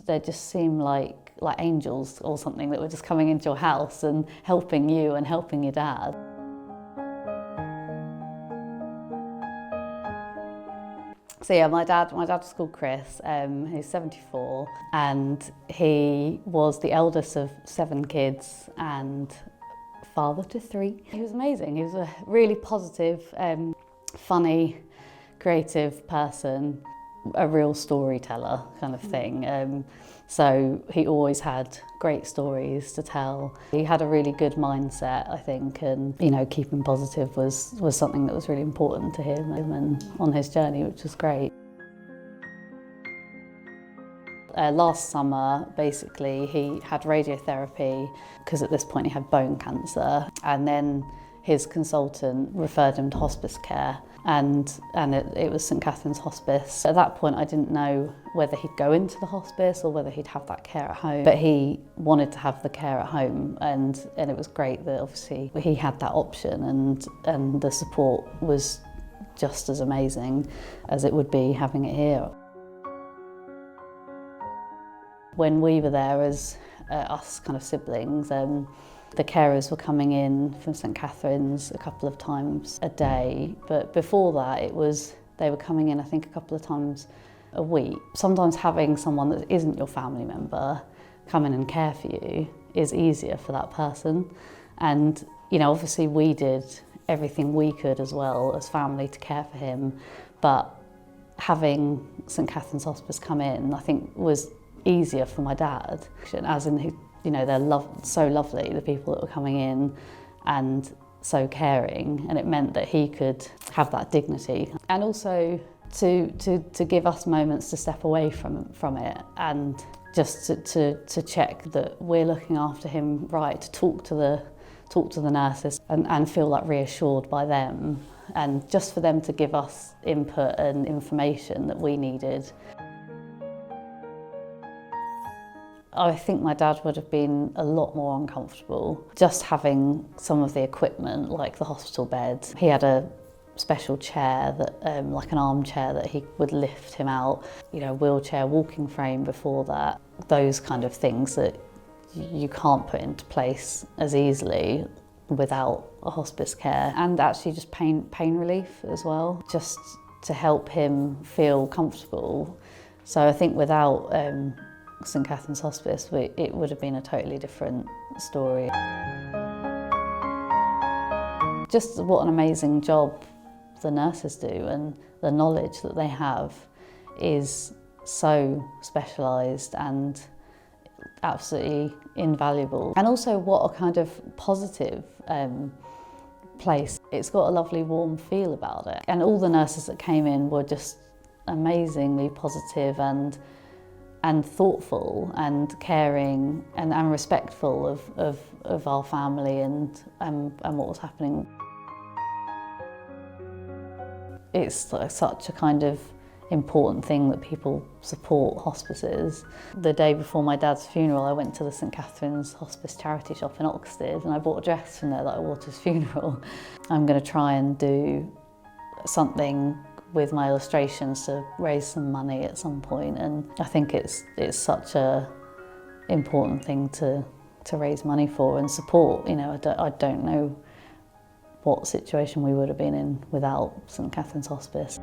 They just seem like angels or something that were just coming into your house and helping you and helping your dad. So yeah, my dad was called Chris. He's 74, and he was the eldest of 7 kids and father to 3. He was amazing. He was a really positive, funny, creative person, a real storyteller kind of thing. So he always had great stories to tell. He had a really good mindset, I think, and keeping positive was something that was really important to him and on his journey, which was great. Last summer, basically, he had radiotherapy because at this point he had bone cancer, and then his consultant referred him to hospice care, and it was St Catherine's Hospice. At that point I didn't know whether he'd go into the hospice or whether he'd have that care at home, but he wanted to have the care at home, and it was great that obviously he had that option, and the support was just as amazing as it would be having it here. When we were there as us kind of siblings, the carers were coming in from St Catherine's a couple of times a day, but before that they were coming in I think a couple of times a week. Sometimes having someone that isn't your family member come in and care for you is easier for that person, and obviously we did everything we could as well as family to care for him, but having St Catherine's Hospice come in I think was easier for my dad, as in they're so lovely, the people that were coming in, and so caring, and it meant that he could have that dignity, and also to give us moments to step away from it, and just to check that we're looking after him right, to talk to the nurses and feel like reassured by them, and just for them to give us input and information that we needed. I think my dad would have been a lot more uncomfortable just having some of the equipment, like the hospital bed. He had a special chair, that like an armchair that he would lift him out, wheelchair, walking frame before that. Those kind of things that you can't put into place as easily without a hospice care. And actually just pain relief as well, just to help him feel comfortable. So I think without St Catherine's Hospice, it would have been a totally different story. Just what an amazing job the nurses do, and the knowledge that they have is so specialised and absolutely invaluable. And also what a kind of positive place. It's got a lovely warm feel about it. And all the nurses that came in were just amazingly positive and thoughtful and caring and respectful of our family and what was happening. It's such a kind of important thing that people support hospices. The day before my dad's funeral, I went to the St Catherine's Hospice charity shop in Oxted, and I bought a dress from there that I wore to his funeral. I'm going to try and do something with my illustrations to raise some money at some point, and I think it's such a important thing to raise money for and support. I don't know what situation we would have been in without St Catherine's Hospice.